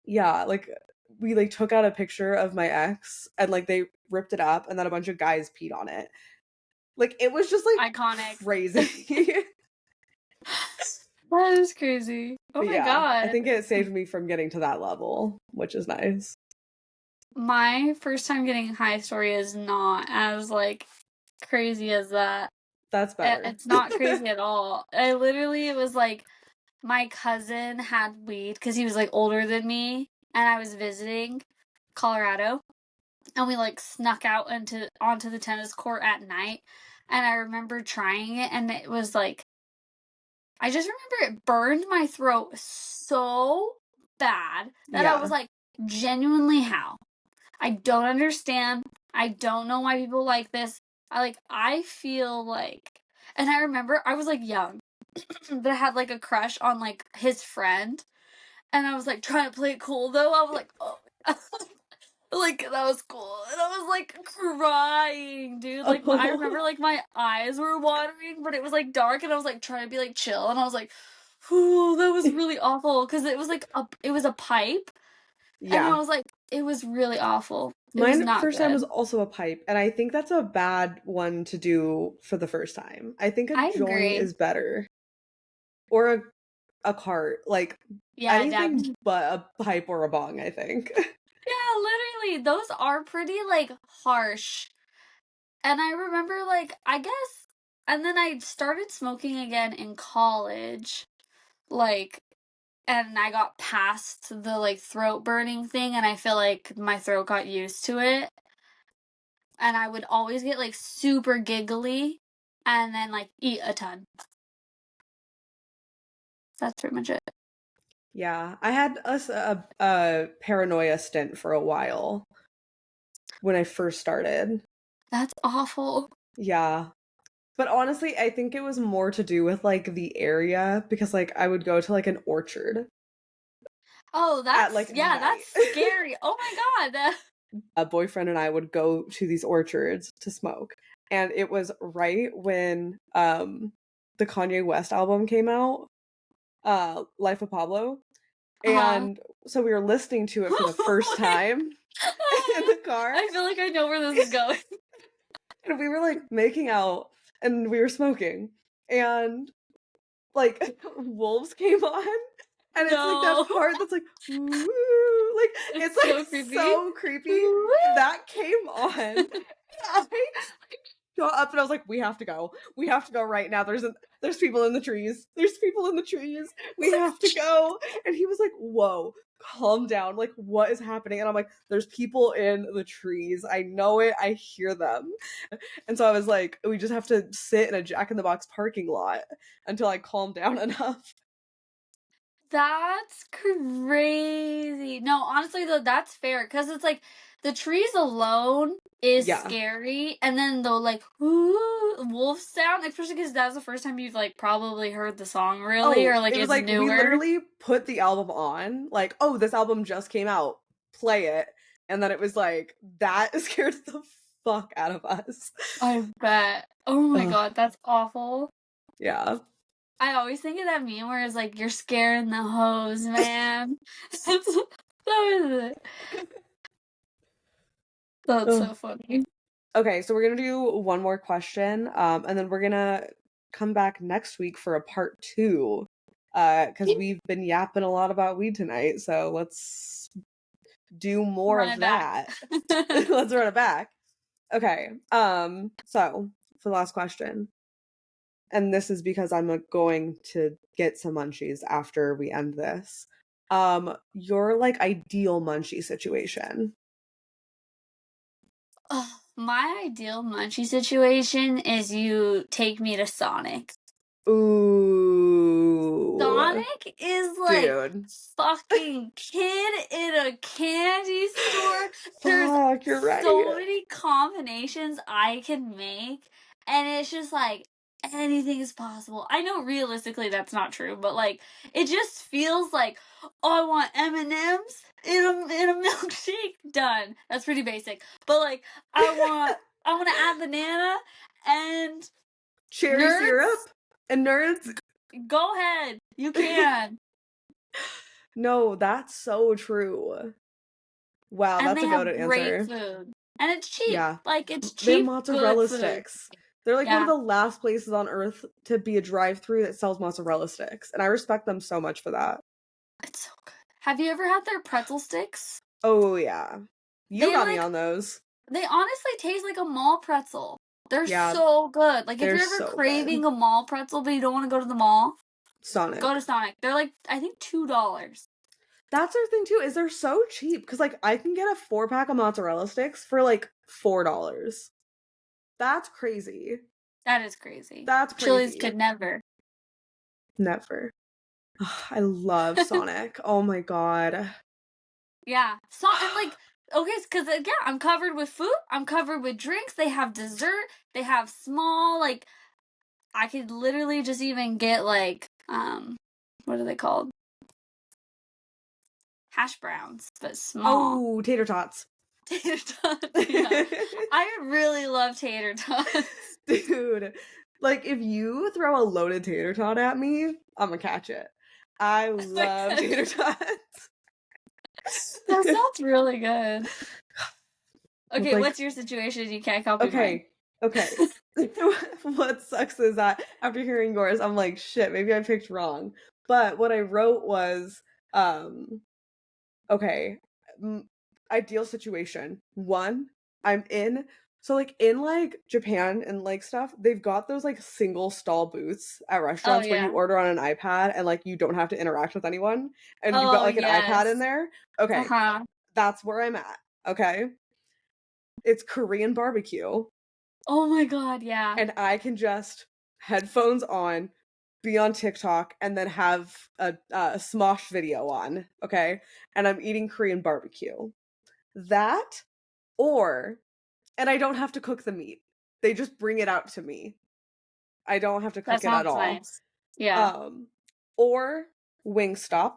Yeah, like we like took out a picture of my ex and like they ripped it up and then a bunch of guys peed on it. Like it was just like iconic. Crazy. That is crazy. Oh my god. I think it saved me from getting to that level, which is nice. My first time getting high story is not as like crazy as that. That's better. It's not crazy at all. It was like my cousin had weed because he was like older than me and I was visiting Colorado and we like snuck out onto the tennis court at night and I remember trying it and it was like I just remember it burned my throat so bad that I was like, genuinely how? I don't understand. I don't know why people like this. I feel like, and I remember I was like young, but I had like a crush on like his friend, and I was like trying to play it cool though. I was like, oh, like that was cool, and I was like crying, dude. Like I remember like my eyes were watering, but it was like dark, and I was like trying to be like chill, and I was like, "Ooh, that was really awful," because it was like it was a pipe, and I was like, it was really awful. Mine first time was also a pipe, and I think that's a bad one to do for the first time. I think a joint is better, or a cart, like anything but a pipe or a bong. I think. Yeah, literally, those are pretty like harsh. And I remember like I guess, and then I started smoking again in college, like, and I got past the like throat burning thing, and I feel like my throat got used to it. And I would always get like super giggly and then like eat a ton. That's pretty much it. Yeah, I had a paranoia stint for a while when I first started. That's awful. Yeah. But honestly, I think it was more to do with like the area because like I would go to like an orchard. Oh, that's that's scary. Oh my god. A boyfriend and I would go to these orchards to smoke. And it was right when the Kanye West album came out, Life of Pablo. And so we were listening to it for the first time in the car. I feel like I know where this is going. And we were like making out and we were smoking. And like wolves came on. And it's like that part that's like, woo, like it's like so creepy. That came on. I got up and I was like, we have to go. We have to go right now. There's people in the trees. There's people in the trees. We have to go. And he was like, whoa, calm down. Like, what is happening? And I'm like, there's people in the trees. I know it. I hear them. And so I was like, we just have to sit in a Jack in the Box parking lot until I calm down enough. That's crazy. No, honestly though, that's fair because it's like the trees alone is scary, and then the like wolf sound, especially because that's the first time you've like probably heard the song really, or like it was it's like newer. We literally put the album on, like, oh, this album just came out, play it, and then it was like that scared the fuck out of us. I bet. Oh my god, that's awful. Yeah. I always think of that meme where it's like, you're scaring the hoes, man. That was it. That's so funny. Okay, so we're gonna do one more question, and then we're gonna come back next week for a part 2, because we've been yapping a lot about weed tonight. So let's do more Run of it back. that. Let's run it back. Okay. So for the last question, and this is because I'm going to get some munchies after we end this. Your like ideal munchie situation. My ideal munchie situation is you take me to Sonic. Ooh. Sonic is like Dude. fucking kid in a candy store. There's Fuck, you're right. so many combinations I can make, and it's just like anything is possible. I know realistically that's not true, but like it just feels like, oh, I want M&Ms in a milkshake. Done. That's pretty basic. But like I want to add banana and cherry nerds. syrup and nerds. Go ahead. You can. No, that's so true. Wow, And that's they a have goated great answer. food. And it's cheap. Yeah. Like, it's They have cheap, mozzarella good food. sticks. They're like one of the last places on earth to be a drive-through that sells mozzarella sticks. And I respect them so much for that. It's so good. Have you ever had their pretzel sticks? Oh, yeah. You They got me like, on those. they honestly taste like a mall pretzel. They're Yeah, so good. Like, if they're you're ever so craving good. a mall pretzel but you don't want to go to the mall, Sonic. go to Sonic. They're like, I think $2. That's their thing too, is they're so cheap. Because like I can get a 4-pack of mozzarella sticks for like $4. That's crazy. That is crazy. That's Chili's crazy. could never. Never. I love Sonic. Oh my god. Yeah. And like, okay, because yeah, I'm covered with food. I'm covered with drinks. They have dessert. They have small, like, I could literally just even get like, what are they called? Hash browns, but small. Oh, tater tots. Tater tots, yeah. I really love tater tots. Dude, like if you throw a loaded tater tot at me, I'm gonna catch it. I love tater tots. That sounds really good. Okay, like, what's your situation? You can't copy mine. Okay. What sucks is that after hearing yours, I'm like, shit, maybe I picked wrong. But what I wrote was, okay, ideal situation. One, I'm in, so like in like Japan and like stuff, they've got those like single stall booths at restaurants where you order on an iPad and like you don't have to interact with anyone, and you've got like an iPad in there. Okay, that's where I'm at. Okay, it's Korean barbecue. Oh my god, yeah. And I can just headphones on, be on TikTok, and then have a Smosh video on, okay? And I'm eating Korean barbecue. That, and I don't have to cook the meat. They just bring it out to me. I don't have to cook it at all. Nice. Yeah. Or Wingstop.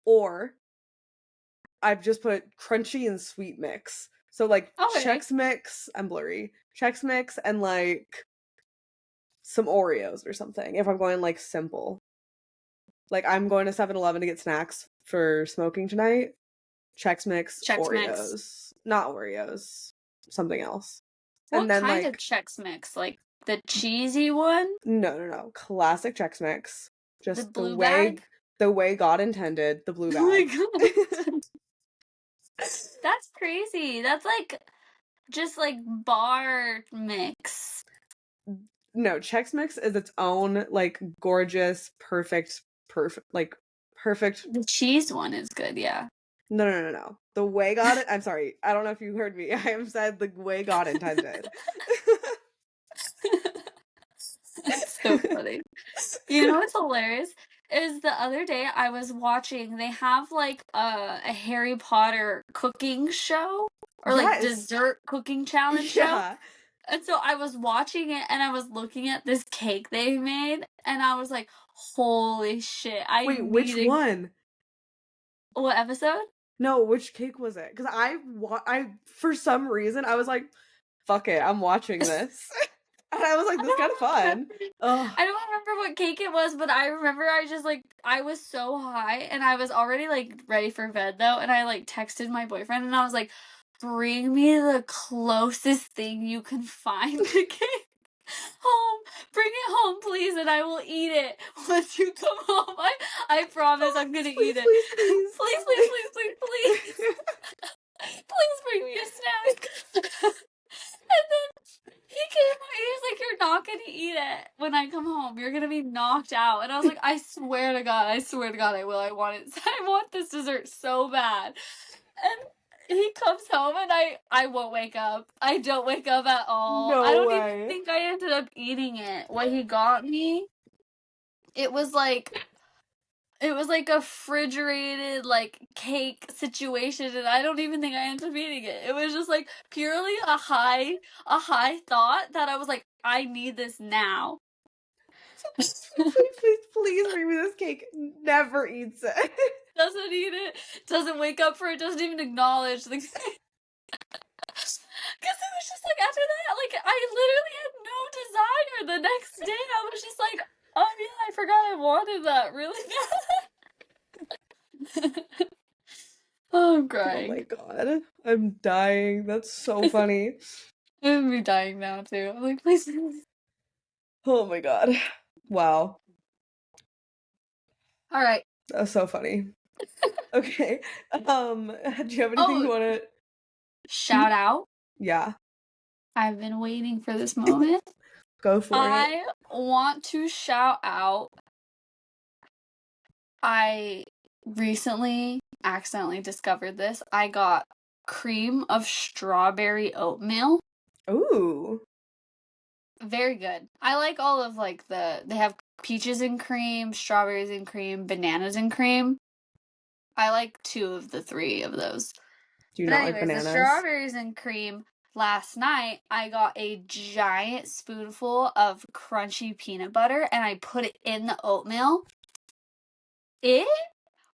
Or I've just put crunchy and sweet mix. So like Chex Mix, I'm blurry. Chex Mix and like some Oreos or something if I'm going like simple. Like I'm going to 7-Eleven to get snacks for smoking tonight. Chex Mix, Oreos. Mix. Not Oreos. Something else. What and then kind of Chex Mix? Like the cheesy one? No. Classic Chex Mix. Just the blue bag? The way God intended, the blue bag. Oh my god. That's crazy. That's like just like bar mix. No, Chex Mix is its own like gorgeous, perfect. The cheese one is good, yeah. No. The way God, I'm sorry. I don't know if you heard me. I have said the way God intended. That's so funny. You know what's hilarious? Is the other day I was watching, they have like a Harry Potter cooking show or like dessert cooking challenge show. And so I was watching it and I was looking at this cake they made and I was like, holy shit. Wait, which one? What episode? No, which cake was it? Because I for some reason I was like, fuck it, I'm watching this. And I was like, this is kind of fun. I don't remember what cake it was, but I remember I was so high and I was already like ready for bed though. And I like texted my boyfriend and I was like, bring me the closest thing you can find to cake home. Bring it home, please, and I will eat it once you come home. I promise I'm gonna eat it. Please, please. Please, please, please, please, please. Please bring me a snack. And then he was like, you're not gonna eat it when I come home. You're gonna be knocked out. And I was like, I swear to God, I will. I want it. I want this dessert so bad. And he comes home and I won't wake up. I don't wake up at all. I No don't way. even think I ended up eating it. What he got me, it was like a refrigerated like cake situation, and I don't even think I ended up eating it. It was just like purely a high thought that I was like, I need this now. Please bring me this cake. Never eats it. Doesn't eat it, doesn't wake up for it, doesn't even acknowledge the because it was just like after that, like I literally had no desire the next day. I was just like, oh yeah, I forgot I wanted that really bad. Oh, I'm crying. Oh my God. I'm dying. That's so funny. I'm gonna be dying now too. I'm like, please. Oh my God. Wow. All right. That's so funny. Okay. Do you have anything you want to shout out? Yeah. I've been waiting for this moment. Go for it. I want to shout out. I recently accidentally discovered this. I got cream of strawberry oatmeal. Ooh. Very good. I like all of like they have peaches and cream, strawberries and cream, bananas and cream. I like 2 of the 3 of those. Do you But not anyways, like bananas? the strawberries and cream. Last night, I got a giant spoonful of crunchy peanut butter and I put it in the oatmeal. It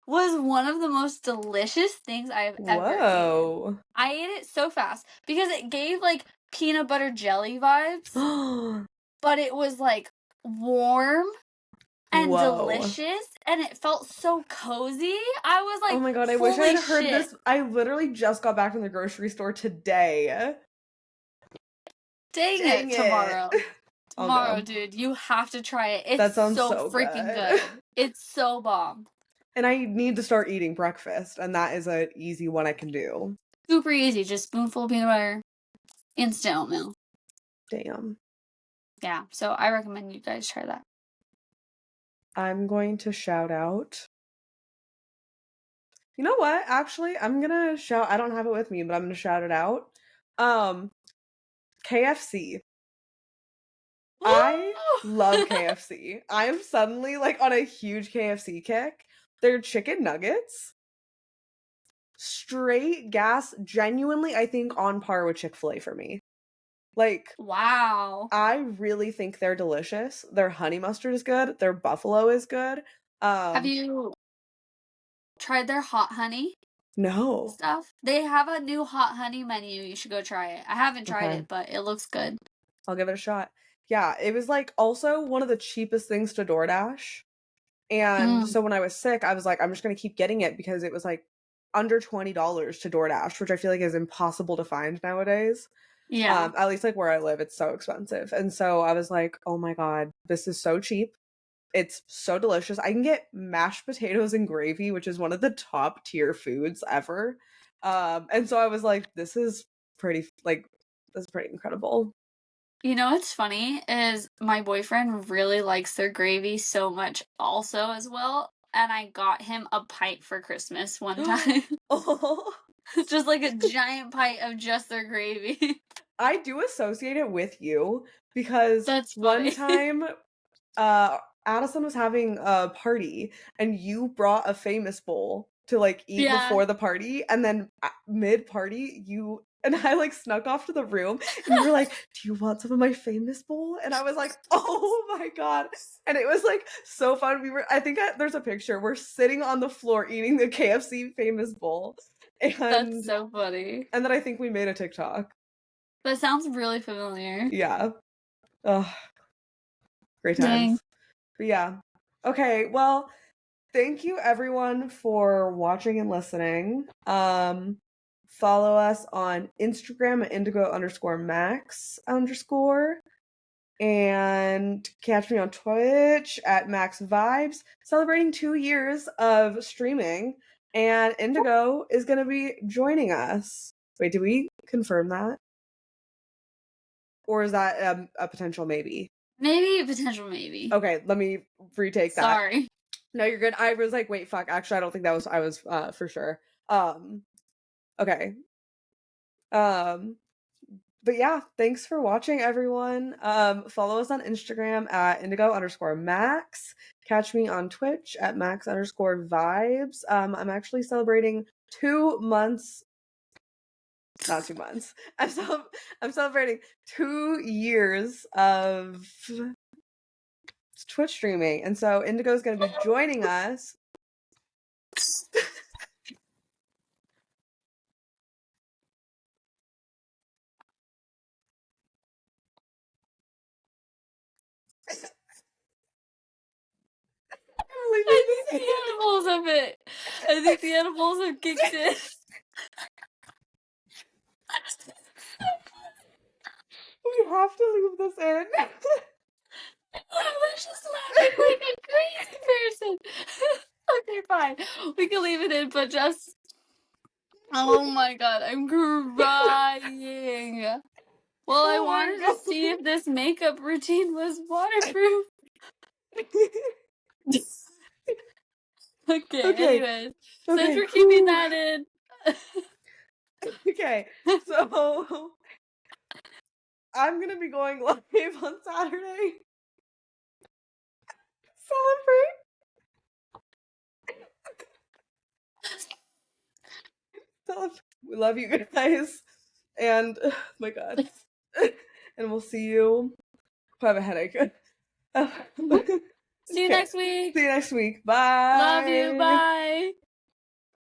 was one of the most delicious things I've ever eaten. I ate it so fast because it gave like peanut butter jelly vibes, but it was like warm and delicious, and it felt so cozy. I was like, oh my God, I wish I had heard this. I literally just got back from the grocery store today. Dang it, tomorrow. Tomorrow, dude, you have to try it. It's that sounds so freaking good. It's so bomb. And I need to start eating breakfast, and that is an easy one I can do. Super easy, just spoonful of peanut butter, instant oatmeal. Damn. Yeah, so I recommend you guys try that. I'm going to shout out. You know what? Actually, I'm gonna shout. I don't have it with me, but I'm gonna shout it out. KFC. I love KFC. I am suddenly like on a huge KFC kick. Their chicken nuggets, straight gas, genuinely, I think on par with Chick-fil-A for me. Like, wow. I really think they're delicious. Their honey mustard is good. Their buffalo is good. Have you tried their hot honey? No. Stuff. They have a new hot honey menu. You should go try it. I haven't tried it, but it looks good. I'll give it a shot. Yeah, it was like also one of the cheapest things to DoorDash. And so when I was sick, I was like, I'm just going to keep getting it because it was like under $20 to DoorDash, which I feel like is impossible to find nowadays. Yeah. At least like where I live, it's so expensive. And so I was like, oh my God, this is so cheap. It's so delicious. I can get mashed potatoes and gravy, which is one of the top tier foods ever. And so I was like, this is pretty incredible. You know what's funny is my boyfriend really likes their gravy so much also as well. And I got him a pint for Christmas one time. Oh. Just like a giant pint of just their gravy. I do associate it with you because That's one funny. time Addison was having a party and you brought a Famous Bowl to like eat before the party, and then mid party you and I like snuck off to the room and you were like, do you want some of my Famous Bowl? And I was like, oh my God. And it was like so fun. There's a picture. We're sitting on the floor eating the KFC Famous Bowl. And that's so funny. And then I think we made a TikTok. That sounds really familiar. Yeah. Ugh. Great times. Dang. But yeah. Okay, well, thank you everyone for watching and listening. Follow us on Instagram at indigo_max_. And catch me on Twitch at Max Vibes, celebrating 2 years of streaming. And Indigo is going to be joining us. Wait, did we confirm that? Or is that a potential maybe? Maybe a potential maybe. Okay, let me retake that. Sorry. No, you're good. I was like, wait, fuck. Actually, I don't think that was, I was for sure. Okay. But yeah, thanks for watching, everyone. Follow us on Instagram at indigo_max. Catch me on Twitch at max_vibes. I'm actually celebrating 2 months. Not 2 months. I'm celebrating 2 years of Twitch streaming, and so Indigo's going to be joining us. I think the animals have it. I think the animals have kicked in. We have to leave this in. I was just laughing like a crazy person. Okay, fine. We can leave it in, but just... Oh my god, I'm crying. Well, I wanted to see if this makeup routine was waterproof. Okay, anyways. Since we're keeping that in. Okay, so I'm gonna be going live on Saturday. Celebrate. We love you guys. And oh my god. And we'll see you. I have a headache. See you next week. See you next week. Bye. Love you. Bye.